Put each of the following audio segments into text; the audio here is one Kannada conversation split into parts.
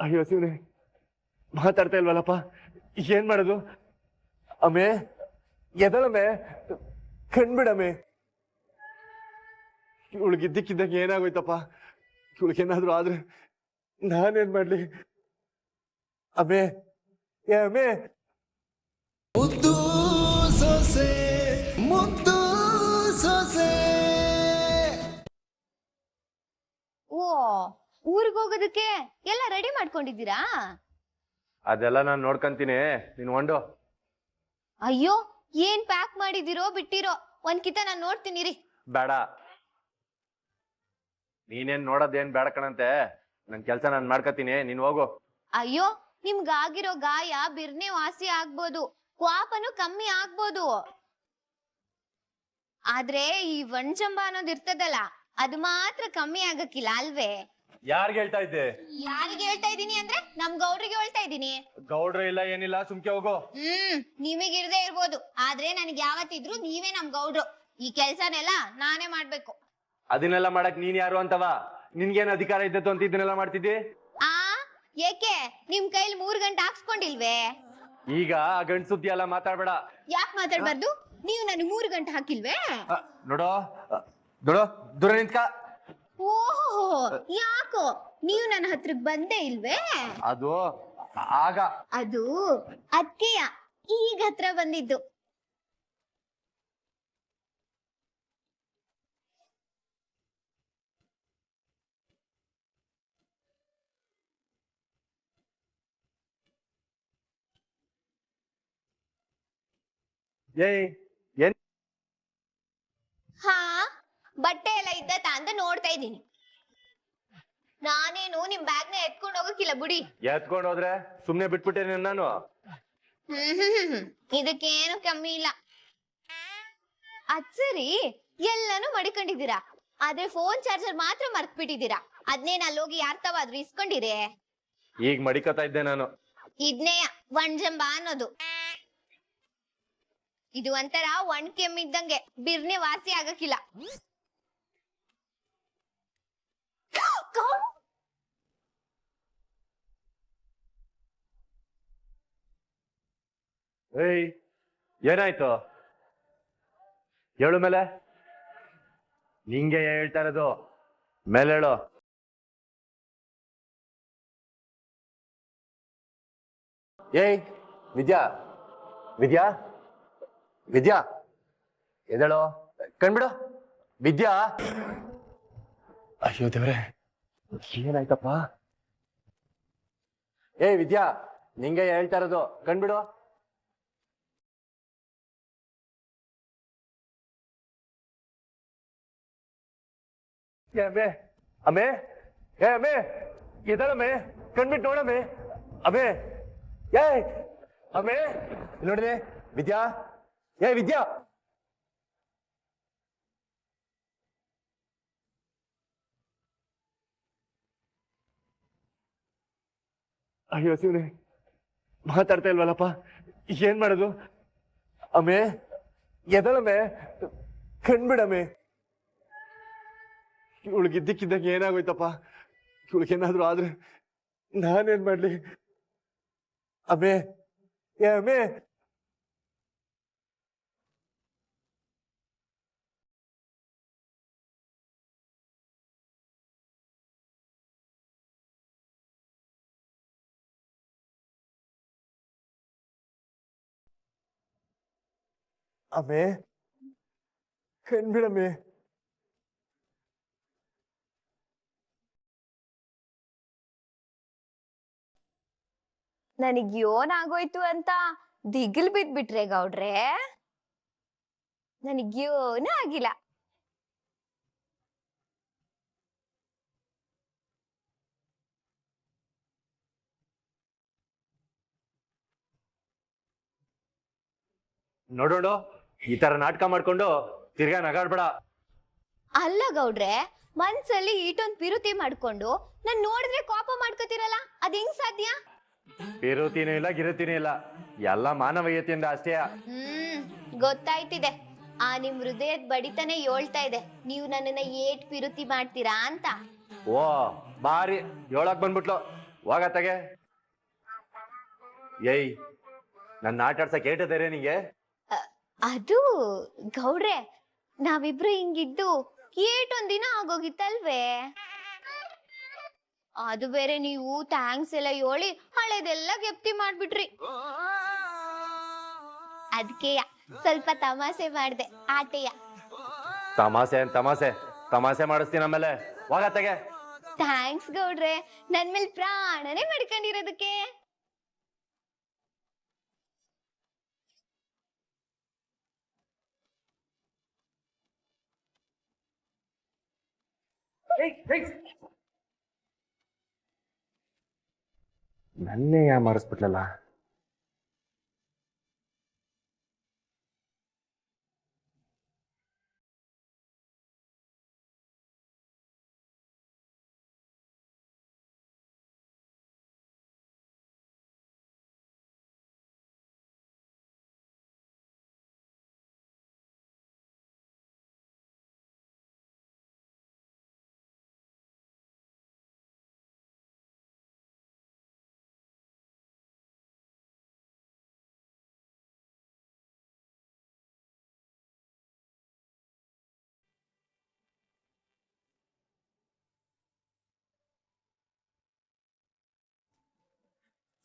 ಅಯ್ಯೋ ಶಿವನೇ, ಮಾತಾಡ್ತಾ ಇಲ್ವಲ್ಲಪ್ಪ, ಏನ್ ಮಾಡೋದು? ಅಮ್ಮೆ ಎದಳಮ್ಮೆ, ಕಣ್ಬಿಡಮ್ಮೆ. ಇವಳಿಗಿದ್ದಕ್ಕಿದ್ದಾಗ ಏನಾಗೋಯ್ತಪ್ಪ? ಇವಳಿಗೇನಾದ್ರು ಆದ್ರೆ ನಾನೇನ್ ಮಾಡ್ಲಿ? ಅಮ್ಮೆ, ಏ ಅಮ್ಮೆ. ಮುದ್ದು ಸೊಸೆ, ಮುದ್ದು ಸೊಸೆ. ಓ, ಊರಿಗೆ ಹೋಗೋದಕ್ಕೆ ಎಲ್ಲ ರೆಡಿ ಮಾಡ್ಕೊಂಡಿದ್ದೀರಾ? ಅದೆಲ್ಲ ನಾನು ನೋಡ್ಕಂತೀನಿ, ನೀನ್ ಹೊಂಡು. ಅಯ್ಯೋ, ಏನ್ ಪ್ಯಾಕ್ ಮಾಡಿದಿರೋ ಬಿಟ್ಟಿರೋ, ಒಂದ್ಕಿತ ನಾನ್ ನೋಡ್ತೀನಿ ರೀ. ಬೇಡ, ನೀನೇನ್ ನೋಡೋದೇನ್ ಬೇಡ ಕಣಂತೆ. ನನ್ ಕೆಲ್ಸ ನಾನ್ ಮಾಡ್ಕತೀನಿ, ನೀನ್ ಹೋಗು. ಅಯ್ಯೋ, ನಿಮ್ಗಾಗಿರೋ ಗಾಯ ಬಿರ್ನೆ ವಾಸಿ ಆಗ್ಬೋದು, ಕ್ವಾಪನು ಕಮ್ಮಿ ಆಗ್ಬೋದು. ಆದ್ರೆ ಈ ವಣ್ಜಂಬ ಅನ್ನೋದು ಇರ್ತದಲ್ಲ, ಅದು ಮಾತ್ರ ಕಮ್ಮಿ ಆಗಕ್ಕಿಲ್ಲ ಅಲ್ವೇ? ಯಾರ್ಗೆ ಹೇಳ್ತಾ ಇದ್ದೆ? ಯಾರಿಗೆ ಹೇಳ್ತಾ ಇದೀನಿ ಅಂದ್ರೆ ನಮ್ ಗೌಡ್ರಿಗೆ ಹೇಳ್ತಾ ಇದೀನಿ. ಗೌಡ್ರ ಇಲ್ಲ ಏನಿಲ್ಲ, ಸುಮ್ಕೆ ಹೋಗು. ನಿಮಗಿರ್ದೇ ಇರ್ಬೋದು, ಆದ್ರೆ ನನಗೆ ಯಾವತ್ತಿದ್ರು ನೀವೇ ನಮ್ ಗೌಡ್ರು. ಈ ಕೆಲ್ಸನೆಲ್ಲ ನಾನೇ ಮಾಡ್ಬೇಕು. ಅದನ್ನೆಲ್ಲ ಮಾಡಕ್ ನೀನ್ ಯಾರು ಅಂತವ? ನಿನ್ಗೇನ್ ಅಧಿಕಾರ ಇದ್ದತ್ತು ಅಂತ ಇದನ್ನೆಲ್ಲ ಮಾಡ್ತಿದ್ದಿ? ಆ ಏಕೆ ನಿಮ್ ಕೈಲಿ 3 ಗಂಟೆ ಹಾಕ್ಸ್ಕೊಂಡಿಲ್ವೇ? ಈಗ ಗಂಡ್ ಸುದ್ದಿ ಎಲ್ಲ ಮಾತಾಡ್ಬೇಡ. ಯಾಕೆ ಮಾತಾಡ್ಬಾರ್ದು? ನೀವು ನನಗೆ 3 ಗಂಟೆ ಹಾಕಿಲ್ವೇ? ನೋಡೋ ನೋಡೋ, ದೂರ ನಿಂತ್ಕ. ಓಹೋ, ಯಾಕೋ ನೀವು ನನ್ನ ಹತ್ರಕ್ ಬಂದೇ ಇಲ್ವೇ? ಅದು ಆಗ ಅದು ಅದ್ಕೆಯ ಈಗ ಹತ್ರ ಬಂದಿದ್ದು. ಏನ್ ಹಾ, ಬಟ್ಟೆ ಎಲ್ಲ ಇದ್ದತ ಅಂತ ನೋಡ್ತಾ ಇದ್ದೀನಿ. ನಾನೇನು ನಿಮ್ ಬ್ಯಾಗ್ನ ಎತ್ಕೊಂಡು ಹೋಗಕ್ಕಿಲ್ಲ ಬಿಡಿ. ಎತ್ಕೊಂಡ್ ಹೋದ್ರೆ ಸುಮ್ನೆ ಬಿಟ್ಬಿಟ್ಟೇನೆ ನಾನು. ಇದಕ್ಕೇನು ಕಮ್ಮಿ ಇಲ್ಲ. ಅದ್ ಸರಿ, ಎಲ್ಲಾನು ಮಡಿಕೊಂಡಿದ್ದೀರಾ, ಆದ್ರೆ ಫೋನ್ ಚಾರ್ಜರ್ ಮಾತ್ರ ಮರ್ತ್ ಬಿಟ್ಟಿದ್ದೀರಾ. ಅದ್ನೇನ್ ಅಲ್ಲೋಗಿ ಯಾರ್ತವಾದ್ರು ಇಸ್ಕೊಂಡಿರೇ? ಈಗ ಮಡಿಕತಾ ಇದ್ದೆ ನಾನು. ಇದ್ನೇ ವಣ್ಜಂಬ ಅನ್ನೋದು. ಇದು ಒಂಥರ ಒಣ್ ಕೆಮ್ಮಿದ್ದಂಗೆ, ಬಿರ್ನೆ ವಾಸಿ ಆಗಕ್ಕಿಲ್ಲ. ಏಯ್, ಏನಾಯ್ತು? ಹೇಳು ಮೇಲೆ. ನಿಂಗೆ ಹೇಳ್ತಾ ಇರೋದು, ಮೇಲೆ ಹೇಳು. ಏಯ್ ವಿದ್ಯಾ, ವಿದ್ಯಾ, ವಿದ್ಯಾ, ಎದಳು, ಕಣ್ಬಿಡು. ವಿದ್ಯಾ. ಅಯ್ಯೋ ದೇವ್ರೆ, ಏನಾಯ್ತಪ್ಪ? ಏಯ್ ವಿದ್ಯಾ, ನಿಂಗೆ ಹೇಳ್ತಾ ಇರೋದು, ಕಣ್ಬಿಡು. ಅಮ್ಮೆ, ಅಮ್ಮೆ, ಏ ಅಮ್ಮೆ, ಎದಳಮ್ಮೆ, ಕಣ್ಬಿಟ್ಟು ನೋಡಮ್ಮೆ. ಅಮ್ಮೆ, ಏಯ್ ಅಮ್ಮೆ, ನೋಡಿದೆ ವಿದ್ಯಾ, ಏ ವಿದ್ಯಾ. ಅಯ್ಯೋ ಶಿವನೇ, ಮಾತಾಡ್ತಾ ಇಲ್ವಲ್ಲಪ್ಪ, ಏನ್ ಮಾಡೋದು? ಅಮ್ಮೆ ಎದಳಮ್ಮೆ, ಕಣ್ಬಿಡಮ್ಮೆ. ಇವಳಿಗಿದ್ದಕ್ಕಿದ್ದಾಗ ಏನಾಗೋಯ್ತಪ್ಪ? ಇವಳಿಗೇನಾದ್ರು ಆದ್ರೆ ನಾನೇನ್ ಮಾಡ್ಲಿ? ಅಮ್ಮೆ, ಏ ಅಮ್ಮೆ. ಅಮ್ಮೆ, ಕಣ್ಬಿಡಮ್ಮೆ. ನನಗ್ ಯೋನಾಗೋಯ್ತು ಅಂತ ದಿಗಿಲ್ ಬಿದ್ಬಿಟ್ರೆ ಗೌಡ್ರೆ, ನನಗ್ ಯೋನೂ ಆಗಿಲ್ಲ. ನೋಡೋಣ, ಈ ತರ ನಾಟಕ ಮಾಡ್ಕೊಂಡು ತಿರ್ಗಾ ನಗಾಡ್ಬೇಡ. ಅಲ್ಲ ಗೌಡ್ರೆ, ಮನ್ಸಲ್ಲಿ ಈಟೊಂದ್ ಪಿರುತಿ ಮಾಡ್ಕೊಂಡು ನಾನ್ ನೋಡಿದ್ರೆ ಕೋಪ ಮಾಡ್ಕೋತಿರಲ್ಲ, ಅದ್ ಹೆಂಗ್ ಸಾಧ್ಯ? ಪಿರುತಿನೂ ಇಲ್ಲ, ಗಿರುತಿನೂ ಇಲ್ಲ, ಎಲ್ಲ ಮಾನವೀಯತೆಯಿಂದ ಅಷ್ಟೇ. ಗೊತ್ತಾಯ್ತಿದೆ. ಆ ನಿಮ್ ಹೃದಯದ ಬಡಿತಾನೆ ಹೇಳ್ತಾ ಇದೆ, ನೀವು ನನ್ನನ್ನ ಏಟ್ ಪಿರುತಿ ಮಾಡ್ತೀರಾ ಅಂತ. ಓ ಬಾರಿ ಹೇಳಕ್ ಬಂದ್ಬಿಟ್ಲು. ಹೋಗತ್ತಗೆ. ಏಯ್, ನನ್ನ ಆಟ ಆಡ್ಸಕ್ ಕೇಳ್ತಿದ್ದಾರೆ ನಿಂಗೆ? ಅದು ಗೌಡ್ರೆ, ನಾವಿಬ್ರು ಹಿಂಗಿದ್ದು ಏಟೊಂದಿನ ಆಗೋಗಿತ್ತಲ್ವೇ? ಅದು ಬೇರೆ ನೀವು ಥ್ಯಾಂಕ್ಸ್ ಎಲ್ಲ ಹೇಳಿ ಹಳೆದೆಲ್ಲ ಗೆಪ್ತಿ ಮಾಡ್ಬಿಟ್ರಿ. ಅದಕ್ಕೆ ಸ್ವಲ್ಪ ತಮಾಷೆ ಮಾಡ್ದೆ ಆಟೆಯ. ತಮಾಷೆ ತಮಾಷೆ ತಮಾಷೆ ಮಾಡಿಸ್ತೀನಿ ಆಮೇಲೆ. ಹೋಗತ್ತಗೆ. ಥ್ಯಾಂಕ್ಸ್ ಗೌಡ್ರೆ, ನನ್ ಮೇಲೆ ಪ್ರಾಣನೇ ಮಾಡ್ಕೊಂಡಿರೋದಕ್ಕೆ. ನನ್ನೇ ಮಾಡಿಸ್ಬಿಟ್ಲಲ್ಲ.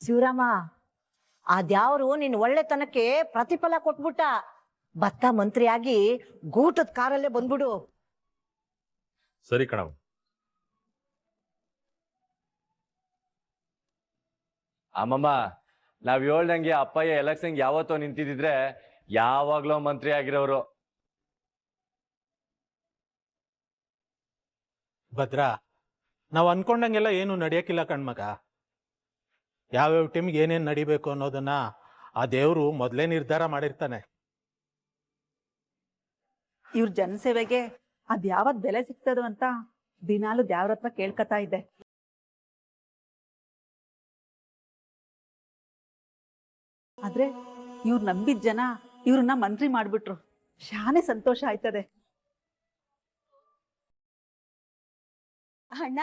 ಶಿವರಾಮ, ಅದ್ಯಾವ್ರು ನಿನ್ ಒಳ್ಳೆತನಕ್ಕೆ ಪ್ರತಿಫಲ ಕೊಟ್ಬಿಟ್ಟ. ಭತ್ತ ಮಂತ್ರಿ ಆಗಿ ಗೂಟದ ಕಾರಲ್ಲೇ ಬಂದ್ಬಿಡು. ಸರಿ ಕಣವ. ಅಮ್ಮಮ್ಮ, ನಾವ್ ಹೇಳ್ದಂಗೆ ಅಪ್ಪಯ್ಯ ಎಲೆಕ್ಷನ್ಗೆ ಯಾವತ್ತೋ ನಿಂತಿದ್ರೆ ಯಾವಾಗ್ಲೋ ಮಂತ್ರಿ ಆಗಿರೋರು. ಭದ್ರಾ, ನಾವು ಅನ್ಕೊಂಡಂಗೆಲ್ಲ ಏನು ನಡೆಯಕ್ಕಿಲ್ಲ ಕಣ್ಮಗ. ಯಾವ್ಯಾವ ಟೀಮ್ಗೆ ಏನೇನು ನಡಿಬೇಕು ಅನ್ನೋದನ್ನ ಆ ದೇವ್ರು ಮೊದಲೇ ನಿರ್ಧಾರ ಮಾಡಿರ್ತಾನೆ. ಇವ್ರ ಜನಸೇವೆಗೆ ಅದ್ ಯಾವತ್ ಬೆಲೆ ಸಿಗ್ತದೋ ಅಂತ ದಿನಾಲು ದೇವ್ರ ಹತ್ರ ಕೇಳ್ಕತಾ ಇದ್ದೆ. ಆದ್ರೆ ಇವ್ರು ನಂಬಿದ ಜನ ಇವ್ರನ್ನ ಮಂತ್ರಿ ಮಾಡ್ಬಿಟ್ರು. ಶಾನೆ ಸಂತೋಷ ಆಯ್ತದೆ. ಅಣ್ಣ,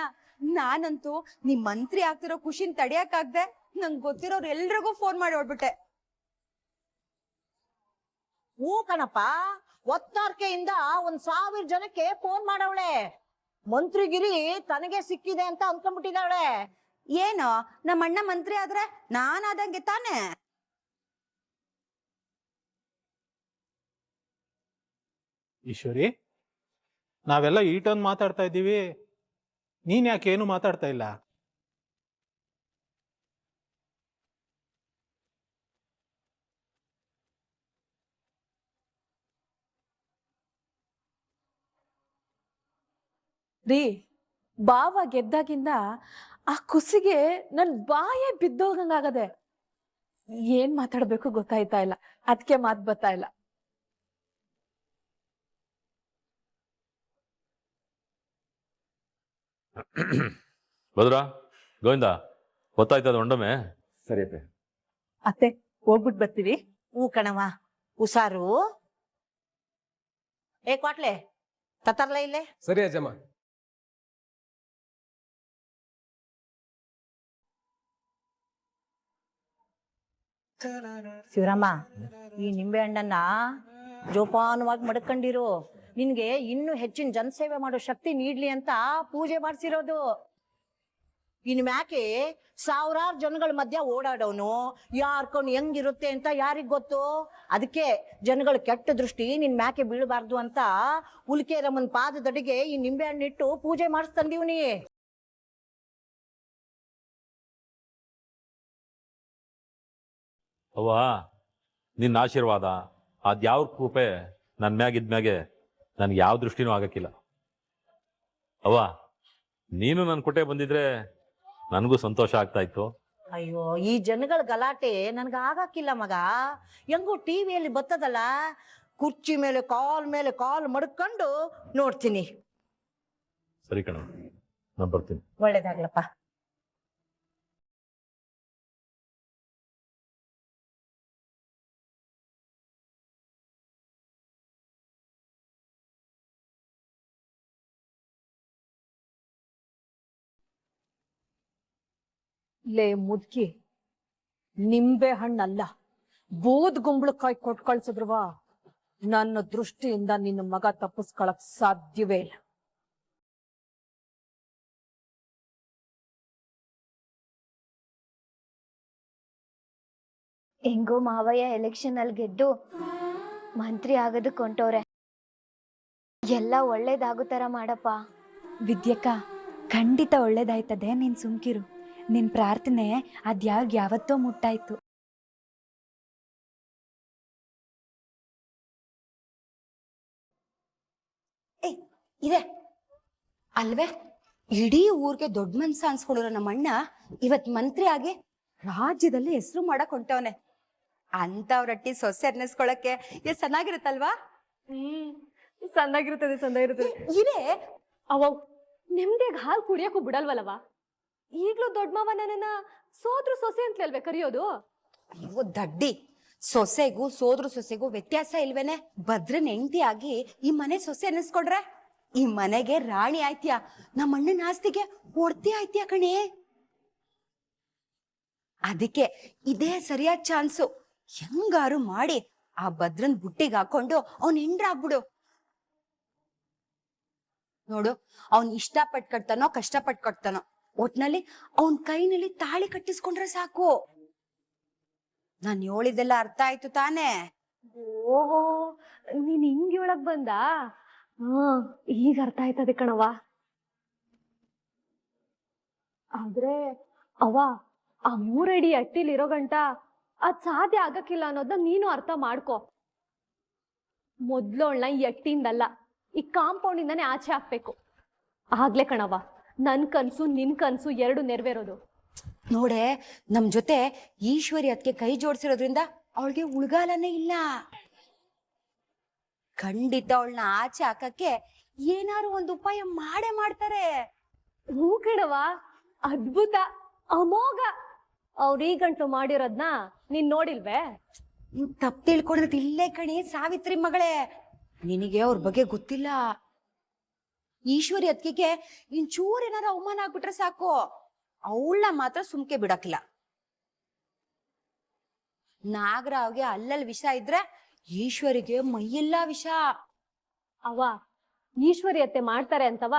ನಾನಂತೂ ನಿಮ್ ಮಂತ್ರಿ ಆಗ್ತಿರೋ ಖುಷಿನ್ ತಡಿಯಕ್ಕಾಗ್ದೆ ನಂಗೆ ಗೊತ್ತಿರೋರು ಎಲ್ರಿಗೂ ಫೋನ್ ಮಾಡಿ ಹೊಡ್ಬಿಟ್ಟೆ. ಹೂ ಕಣಪ್ಪ, ಒತ್ತಾರ್ಕೆಯಿಂದ 1,000 ಜನಕ್ಕೆ ಫೋನ್ ಮಾಡವಳೆ. ಮಂತ್ರಿಗಿರಿ ತನಗೆ ಸಿಕ್ಕಿದೆ ಅಂತ ಅನ್ಕೊಂಡ್ಬಿಟ್ಟಿದ್ದಾವಳೆ. ಏನು, ನಮ್ಮ ಅಣ್ಣ ಮಂತ್ರಿ ಆದ್ರೆ ನಾನಾದಂಗೆ ತಾನೆ? ಈಶ್ವರಿ, ನಾವೆಲ್ಲ ಈಟೊಂದು ಮಾತಾಡ್ತಾ ಇದ್ದೀವಿ, ನೀನ್ ಯಾಕೆ ಏನು ಮಾತಾಡ್ತಾ ಇಲ್ಲ? ರೀ, ಬಾವ ಗೆದ್ದಾಗಿಂದ ಆ ಕುಸಿಗೆ ನನ್ ಬಾಯೇ ಬಿದ್ದೋಗಂಗಾಗದೆ. ಏನ್ ಮಾತಾಡ್ಬೇಕು ಗೊತ್ತಾಯ್ತಾ ಇಲ್ಲ, ಅದಕ್ಕೆ ಮಾತ್ ಬರ್ತಾ ಇಲ್ಲ. ಭದ್ರಾ, ಗೋವಿಂದ, ಗೊತ್ತಾಯ್ತದ ಒಂಡೊಮ್ಮೆ? ಸರಿ ಅತ್ತೆ, ಹೋಗ್ಬಿಟ್ ಬರ್ತೀವಿ. ಹೂ ಕಣವ, ಹುಷಾರು. ಕ್ವಾಟ್ಲೆ ತತ್ತರ್ಲ ಇಲ್ಲೇ. ಸರಿ ಅಜ್ಜಮ್ಮ. ಶಿವರಾಮ, ಈ ನಿಂಬೆ ಹಣ್ಣನ್ನ ಜೋಪಾನವಾಗಿ ಮಡ್ಕೊಂಡಿರು. ನಿನ್ಗೆ ಇನ್ನೂ ಹೆಚ್ಚಿನ ಜನಸೇವೆ ಮಾಡೋ ಶಕ್ತಿ ನೀಡ್ಲಿ ಅಂತ ಪೂಜೆ ಮಾಡಿಸಿರೋದು. ಇನ್ ಮ್ಯಾಕೆ ಸಾವಿರಾರು ಜನಗಳ ಮಧ್ಯ ಓಡಾಡೋನು ಯಾರ್ಕೊಂಡು ಹೆಂಗಿರುತ್ತೆ ಅಂತ ಯಾರಿಗ್ ಗೊತ್ತು? ಅದಕ್ಕೆ ಜನಗಳ ಕೆಟ್ಟ ದೃಷ್ಟಿ ನಿನ್ ಮ್ಯಾಕೆ ಬೀಳಬಾರ್ದು ಅಂತ ಉಲ್ಕೇರಮ್ಮನ ಪಾದದಡಿಗೆ ಈ ನಿಂಬೆ ಹಣ್ಣಿಟ್ಟು ಪೂಜೆ ಮಾಡಿಸ್ತಂದೀವ್ನಿ. ಅವ್ವ, ನಿನ್ನ ಆಶೀರ್ವಾದ, ಅದ್ಯಾವ ಕೃಪೆ ನನ್ನ ಮ್ಯಾಗಿದ್ಮ್ಯಾಗೆ ನನ್ಗೆ ಯಾವ ದೃಷ್ಟಿನೂ ಆಗಕ್ಕಿಲ್ಲ. ಅವ್ವ, ನೀನು ನನ್ನ ಕುಟೆ ಬಂದಿದ್ರೆ ನನಗೂ ಸಂತೋಷ ಆಗ್ತಾ ಇತ್ತು. ಅಯ್ಯೋ, ಈ ಜನಗಳ ಗಲಾಟೆ ನನ್ಗ ಆಗಕ್ಕಿಲ್ಲ ಮಗ. ಹೆಂಗು ಟಿವಿಯಲ್ಲಿ ಬರ್ತದಲ್ಲ, ಕುರ್ಚಿ ಮೇಲೆ ಕಾಲ್ ಮಡ್ಕೊಂಡು ನೋಡ್ತೀನಿ. ಸರಿ ಕಣ, ನಾನು ಬರ್ತೀನಿ. ಒಳ್ಳೇದಾಗ್ಲಪ್ಪ. ಲೇ ಮುದ್ಕಿ, ನಿಂಬೆ ಹಣ್ಣಲ್ಲ ಬೂದ್ ಗುಂಬಳಕಾಯಿ ಕೊಟ್ ಕಳ್ಸಿದ್ರವ ನನ್ನ ದೃಷ್ಟಿಯಿಂದ ನಿನ್ನ ಮಗ ತಪ್ಪಿಸ್ಕೊಳಕ್ ಸಾಧ್ಯವೇ ಇಲ್ಲ. ಹೆಂಗೋ ಮಾವಯ್ಯ ಎಲೆಕ್ಷನ್ ಅಲ್ಲಿ ಗೆದ್ದು ಮಂತ್ರಿ ಆಗೋದಕ್ಕೆ ಹೊಂಟವ್ರೆ. ಎಲ್ಲ ಒಳ್ಳೇದಾಗೋ ತರ ಮಾಡಪ್ಪ. ವಿದ್ಯಕ್ಕ, ಖಂಡಿತ ಒಳ್ಳೇದಾಯ್ತದೆ, ನೀನ್ ಸುಮ್ಕಿರು. ನಿನ್ ಪ್ರಾರ್ಥನೆ ಯಾವತ್ತೋ ಮುಟ್ಟಾಯ್ತು. ಇದೆ ಅಲ್ವೇ, ಇಡೀ ಊರ್ಗೆ ದೊಡ್ಡ ಮನ್ಸ ಅನ್ಸ್ಕೊಳ್ಳೋ ನಮ್ಮ ಅಣ್ಣ ಇವತ್ ಮಂತ್ರಿ ಆಗಿ ರಾಜ್ಯದಲ್ಲಿ ಹೆಸರು ಮಾಡಕ್ ಹೊಂಟವನೆ. ಅಂತವ್ರಟ್ಟಿ ಸೊಸೆ ಅನ್ನಿಸ್ಕೊಳಕ್ಕೆ ಎಷ್ಟ್ ಚೆನ್ನಾಗಿರುತ್ತಲ್ವಾ? ಚೆನ್ನಾಗಿರ್ತದೆ. ಇರೇ ಅವ ನೆಮ್ಮದಿಯಾಗ ಹಾಲು ಕುಡಿಯಕ್ಕೂ ಬಿಡಲ್ವಲ್ಲವ. ಈಗ್ಲೂ ದೊಡ್ಡ ಮಾವ ನನ್ನನ್ನ ಸೋದ್ರು ಸೊಸೆ ಅಂತ ಅಲ್ವೇ ಕರಿಯೋದು? ಅಯ್ಯೋ ದಡ್ಡಿ, ಸೊಸೆಗೂ ಸೋದ್ರು ಸೊಸೆಗೂ ವ್ಯತ್ಯಾಸ ಇಲ್ವೇನೆ? ಭದ್ರನ್ ಹೆಂಡತಿ ಆಗಿ ಈ ಮನೆ ಸೊಸೆ ಅನ್ನಿಸ್ಕೊಡ್ರೆ ಈ ಮನೆಗೆ ರಾಣಿ ಆಯ್ತ್ಯಾ, ನಮ್ಮ ಅಣ್ಣನ ಆಸ್ತಿಗೆ ಒಡ್ತಿ ಆಯ್ತ್ಯಾ ಕಣೆ. ಅದಕ್ಕೆ ಇದೇ ಸರಿಯಾದ ಚಾನ್ಸು. ಹೆಂಗಾರು ಮಾಡಿ ಆ ಭದ್ರನ್ ಬುಟ್ಟಿಗೆ ಹಾಕೊಂಡು ಅವ್ನ್ ಹೆಂಡ್ರಾಗ್ಬಿಡು. ನೋಡು, ಅವ್ನ್ ಇಷ್ಟಪಟ್ಟು ಕಟ್ತಾನೋ ಕಷ್ಟಪಟ್ಟು ಕಟ್ತಾನೋ, ಒಟ್ನಲ್ಲಿ ಅವನ್ ಕೈನಲ್ಲಿ ತಾಳಿ ಕಟ್ಟಿಸ್ಕೊಂಡ್ರೆ ಸಾಕು. ನಾನ್ ಹೇಳಿದೆಲ್ಲ ಅರ್ಥ ಆಯ್ತು ತಾನೇ? ಓಹೋ, ನೀನ್ ಹಿಂಗ್ ಹೇಳಕ್ ಬಂದ? ಈಗ ಅರ್ಥ ಆಯ್ತದೆ ಕಣವ. ಆದ್ರೆ ಅವ ಆ 3 ಅಡಿ ಅಟ್ಟಿಲ್ ಇರೋ ಗಂಟ ಅದ್ ಸಾಧ್ಯ ಆಗಕ್ಕಿಲ್ಲ ಅನ್ನೋದನ್ನ ನೀನು ಅರ್ಥ ಮಾಡ್ಕೊ. ಮೊದ್ಲೋಳ್ನ ಈ ಅಟ್ಟಿಂದಲ್ಲ, ಈ ಕಾಂಪೌಂಡ್ ಇಂದಾನೆ ಆಚೆ ಹಾಕ್ಬೇಕು. ಆಗ್ಲೇ ಕಣವ ನನ್ ಕನ್ಸು ನಿನ್ ಕನ್ಸು ಎರಡು ನೆರವೇರೋದು. ನೋಡೆ, ನಮ್ ಜೊತೆ ಈಶ್ವರಿ ಅದಕ್ಕೆ ಕೈ ಜೋಡಿಸಿರೋದ್ರಿಂದ ಅವಳಿಗೆ ಉಳ್ಗಾಲನೇ ಇಲ್ಲ. ಖಂಡಿತ ಅವಳನ್ನ ಆಚೆ ಹಾಕಕ್ಕೆ ಏನಾರು ಒಂದು ಉಪಾಯ ಮಾಡೇ ಮಾಡ್ತಾರೆ. ಹೂ ಕಣವ, ಅದ್ಭುತ, ಅಮೋಘ. ಅವ್ರ ಈ ಗಂಟು ಮಾಡಿರೋದ್ನ ನೀನ್ ನೋಡಿಲ್ವೇ? ನೀನ್ ತಪ್ಪು ತಿಳ್ಕೊಂಡಿರೋದು ಇಲ್ಲೇ ಕಣೆ ಸಾವಿತ್ರಿ ಮಗಳೇ, ನಿನಗೆ ಅವ್ರ ಬಗ್ಗೆ ಗೊತ್ತಿಲ್ಲ. ಈಶ್ವರಿ ಅದಕ್ಕೆ ಚೂರ್ ಏನಾರ ಅವಮಾನ ಆಗ್ಬಿಟ್ರೆ ಸಾಕು, ಅವಳನ್ನ ಮಾತ್ರ ಸುಮ್ಕೆ ಬಿಡಕ್ಕಿಲ್ಲ. ನಾಗರಾವ್ಗೆ ಅಲ್ಲಲ್ಲಿ ವಿಷ ಇದ್ರೆ ಈಶ್ವರಿಗೆ ಮೈಯೆಲ್ಲ ವಿಷ. ಅವ ಈಶ್ವರಿ ಅತ್ತೆ ಮಾಡ್ತಾರೆ ಅಂತವ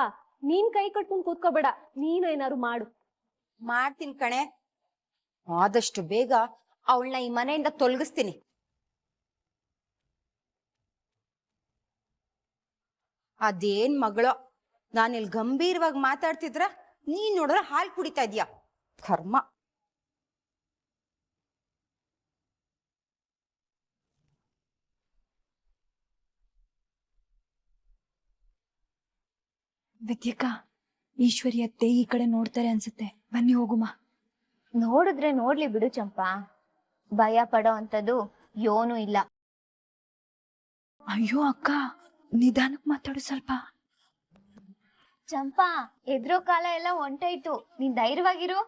ನೀನ್ ಕೈ ಕಟ್ಕೊಂಡ್ ಕೂತ್ಕೋಬೇಡ, ನೀನು ಏನಾರು ಮಾಡು. ಮಾಡ್ತೀನಿ ಕಣೆ, ಆದಷ್ಟು ಬೇಗ ಅವಳನ್ನ ಈ ಮನೆಯಿಂದ ತೊಲಗಿಸ್ತೀನಿ. ಅದೇನ್ ಮಗಳೋ, ನಾನಿಲ್ಲಿ ಗಂಭೀರವಾಗಿ ಮಾತಾಡ್ತಿದ್ರ ನೀನ್ ನೋಡಿದ್ರೆ ಹಾಲು ಕುಡಿತಾ ಇದ್ಯಾ, ಕರ್ಮ. ವಿದ್ಯಕ್ಕ, ಈಶ್ವರಿ ಅತ್ತೆ ಈ ಕಡೆ ನೋಡ್ತಾರೆ ಅನ್ಸುತ್ತೆ, ಬನ್ನಿ ಹೋಗುಮ. ನೋಡಿದ್ರೆ ನೋಡ್ಲಿ ಬಿಡು ಚಂಪಾ, ಭಯ ಪಡೋ ಅಂತದ್ದು ಯೋನು ಇಲ್ಲ. ಅಯ್ಯೋ ಅಕ್ಕ, ನಿಧಾನಕ್ ಮಾತಾಡು ಸ್ವಲ್ಪ. ಚಂಪಾ, ಎದ್ರೋ ಕಾಲ ಎಲ್ಲ ಹೊಂಟೋಯ್ತು, ನೀನ್ ಧೈರ್ಯವಾಗಿರು.